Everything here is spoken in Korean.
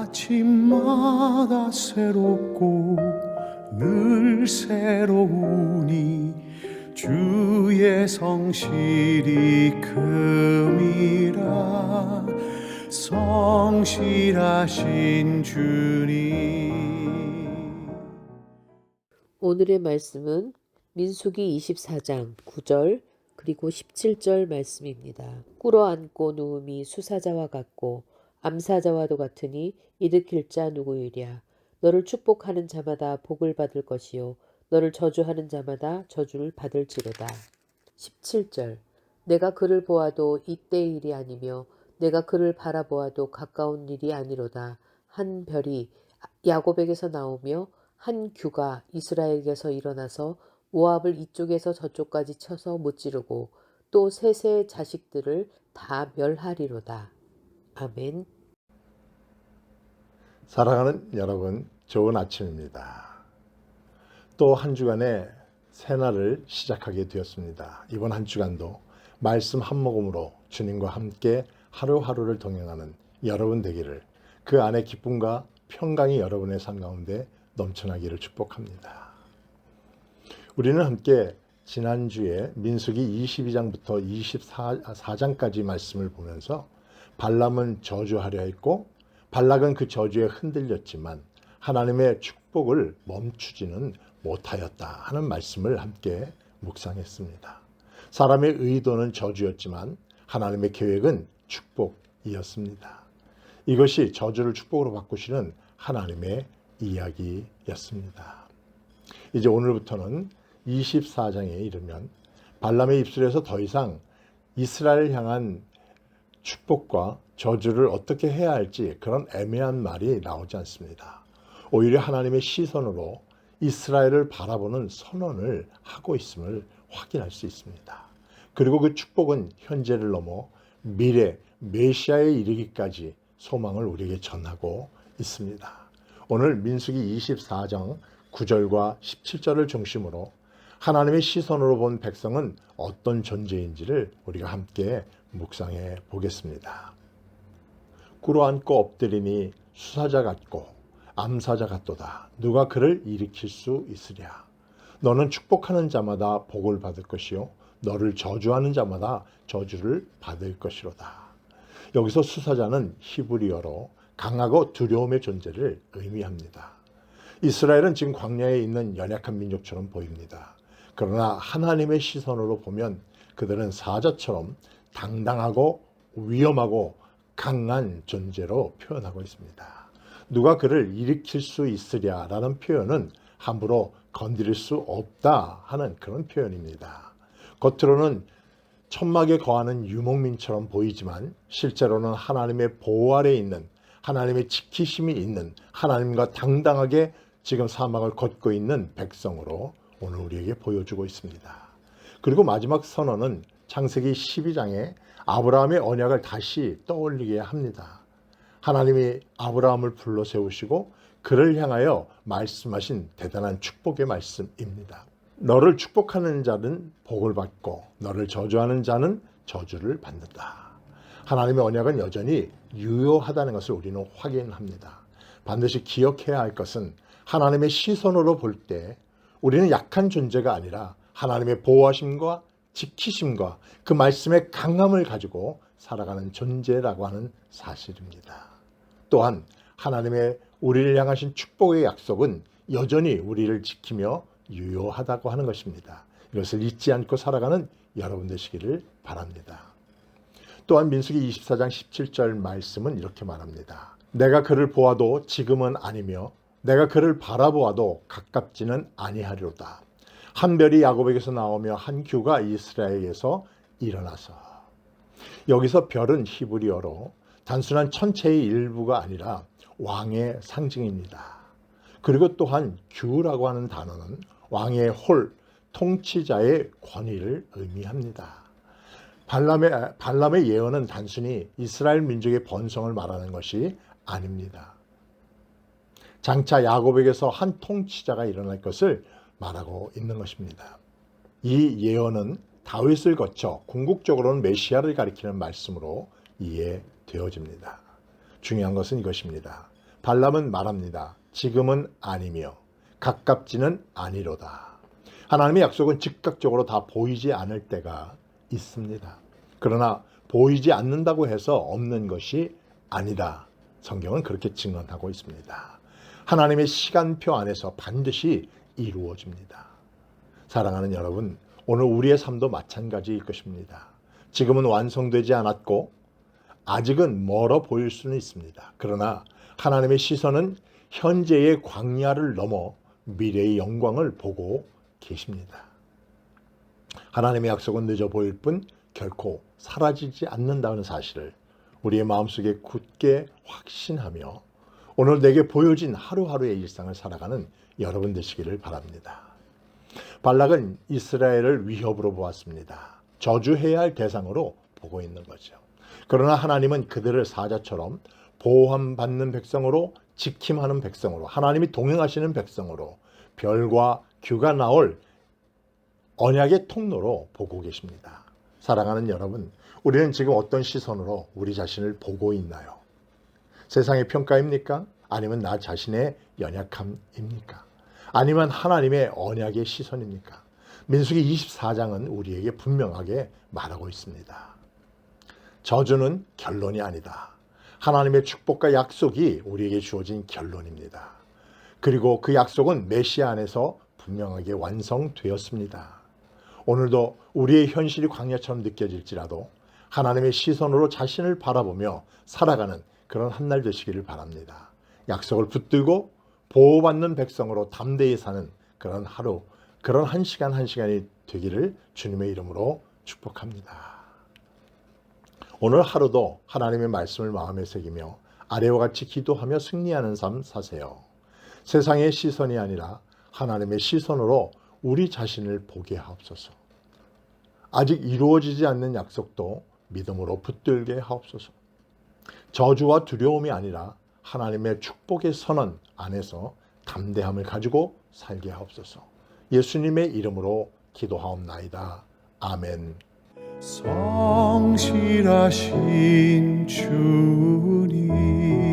아침마다 새롭고 늘 새로우니 주의 성실이 큼이라. 성실하신 주님. 오늘의 말씀은 민수기 24장 9절 그리고 17절 말씀입니다. 꿇어앉고 누움이 수사자와 같고 암사자와도 같으니 일으킬 자 누구이랴. 너를 축복하는 자마다 복을 받을 것이요 너를 저주하는 자마다 저주를 받을지로다. 17절 내가 그를 보아도 이때의 일이 아니며 내가 그를 바라보아도 가까운 일이 아니로다. 한 별이 야곱에게서 나오며 한 규가 이스라엘에게서 일어나서 모압을 이쪽에서 저쪽까지 쳐서 무찌르고 또 셋의 자식들을 다 멸하리로다. 아멘. 사랑하는 여러분, 좋은 아침입니다. 또 한 주간의 새날을 시작하게 되었습니다. 이번 한 주간도 말씀 한 모금으로 주님과 함께 하루하루를 동행하는 여러분 되기를, 그 안에 기쁨과 평강이 여러분의 삶 가운데 넘쳐나기를 축복합니다. 우리는 함께 지난주에 민수기 22장부터 24장까지 말씀을 보면서 발람은 저주하려 했고 발락은 그 저주에 흔들렸지만 하나님의 축복을 멈추지는 못하였다 하는 말씀을 함께 묵상했습니다. 사람의 의도는 저주였지만 하나님의 계획은 축복이었습니다. 이것이 저주를 축복으로 바꾸시는 하나님의 이야기였습니다. 이제 오늘부터는 24장에 이르면 발람의 입술에서 더 이상 이스라엘을 향한 축복과 저주를 어떻게 해야 할지 그런 애매한 말이 나오지 않습니다. 오히려 하나님의 시선으로 이스라엘을 바라보는 선언을 하고 있음을 확인할 수 있습니다. 그리고 그 축복은 현재를 넘어 미래 메시아에 이르기까지 소망을 우리에게 전하고 있습니다. 오늘 민수기 24장 9절과 17절을 중심으로 하나님의 시선으로 본 백성은 어떤 존재인지를 우리가 함께 묵상해 보겠습니다. 꿇어앉고 엎드리니 수사자 같고 암사자 같도다. 누가 그를 일으킬 수 있으랴. 너는 축복하는 자마다 복을 받을 것이요 너를 저주하는 자마다 저주를 받을 것이로다. 여기서 수사자는 히브리어로 강하고 두려움의 존재를 의미합니다. 이스라엘은 지금 광야에 있는 연약한 민족처럼 보입니다. 그러나 하나님의 시선으로 보면 그들은 사자처럼 당당하고 위험하고 강한 존재로 표현하고 있습니다. 누가 그를 일으킬 수 있으랴라는 표현은 함부로 건드릴 수 없다 하는 그런 표현입니다. 겉으로는 천막에 거하는 유목민처럼 보이지만 실제로는 하나님의 보호 아래 있는, 하나님의 지키심이 있는, 하나님과 당당하게 지금 사막을 걷고 있는 백성으로 오늘 우리에게 보여주고 있습니다. 그리고 마지막 선언은 창세기 12장에 아브라함의 언약을 다시 떠올리게 합니다. 하나님이 아브라함을 불러 세우시고 그를 향하여 말씀하신 대단한 축복의 말씀입니다. 너를 축복하는 자는 복을 받고 너를 저주하는 자는 저주를 받는다. 하나님의 언약은 여전히 유효하다는 것을 우리는 확인합니다. 반드시 기억해야 할 것은 하나님의 시선으로 볼 때 우리는 약한 존재가 아니라 하나님의 보호하심과 지키심과 그 말씀의 강함을 가지고 살아가는 존재라고 하는 사실입니다. 또한 하나님의 우리를 향하신 축복의 약속은 여전히 우리를 지키며 유효하다고 하는 것입니다. 이것을 잊지 않고 살아가는 여러분 되시기를 바랍니다. 또한 민수기 24장 17절 말씀은 이렇게 말합니다. 내가 그를 보아도 지금은 아니며 내가 그를 바라보아도 가깝지는 아니하리로다. 한 별이 야곱에게서 나오며 한 규가 이스라엘에게서 일어나서. 여기서 별은 히브리어로 단순한 천체의 일부가 아니라 왕의 상징입니다. 그리고 또한 규라고 하는 단어는 왕의 홀, 통치자의 권위를 의미합니다. 발람의 예언은 단순히 이스라엘 민족의 번성을 말하는 것이 아닙니다. 장차 야곱에게서 한 통치자가 일어날 것을 말하고 있는 것입니다. 이 예언은 다윗을 거쳐 궁극적으로는 메시아를 가리키는 말씀으로 이해되어집니다. 중요한 것은 이것입니다. 발람은 말합니다. 지금은 아니며 가깝지는 아니로다. 하나님의 약속은 즉각적으로 다 보이지 않을 때가 있습니다. 그러나 보이지 않는다고 해서 없는 것이 아니다. 성경은 그렇게 증언하고 있습니다. 하나님의 시간표 안에서 반드시 이루어집니다. 사랑하는 여러분, 오늘 우리의 삶도 마찬가지일 것입니다. 지금은 완성되지 않았고 아직은 멀어 보일 수는 있습니다. 그러나 하나님의 시선은 현재의 광야를 넘어 미래의 영광을 보고 계십니다. 하나님의 약속은 늦어 보일 뿐 결코 사라지지 않는다는 사실을 우리의 마음속에 굳게 확신하며 오늘 내게 보여진 하루하루의 일상을 살아가는 여러분 되시기를 바랍니다. 발락은 이스라엘을 위협으로 보았습니다. 저주해야 할 대상으로 보고 있는 거죠. 그러나 하나님은 그들을 사자처럼 보호받는 백성으로, 지킴하는 백성으로, 하나님이 동행하시는 백성으로, 별과 규가 나올 언약의 통로로 보고 계십니다. 사랑하는 여러분, 우리는 지금 어떤 시선으로 우리 자신을 보고 있나요? 세상의 평가입니까? 아니면 나 자신의 연약함입니까? 아니면 하나님의 언약의 시선입니까? 민수기 24장은 우리에게 분명하게 말하고 있습니다. 저주는 결론이 아니다. 하나님의 축복과 약속이 우리에게 주어진 결론입니다. 그리고 그 약속은 메시아 안에서 분명하게 완성되었습니다. 오늘도 우리의 현실이 광야처럼 느껴질지라도 하나님의 시선으로 자신을 바라보며 살아가는 그런 한 날 되시기를 바랍니다. 약속을 붙들고 보호받는 백성으로 담대히 사는 그런 하루, 그런 한 시간 한 시간이 되기를 주님의 이름으로 축복합니다. 오늘 하루도 하나님의 말씀을 마음에 새기며 아래와 같이 기도하며 승리하는 삶 사세요. 세상의 시선이 아니라 하나님의 시선으로 우리 자신을 보게 하옵소서. 아직 이루어지지 않는 약속도 믿음으로 붙들게 하옵소서. 저주와 두려움이 아니라 하나님의 축복의 선언 안에서 담대함을 가지고 살게 하옵소서. 예수님의 이름으로 기도하옵나이다. 아멘. 성실하신 주님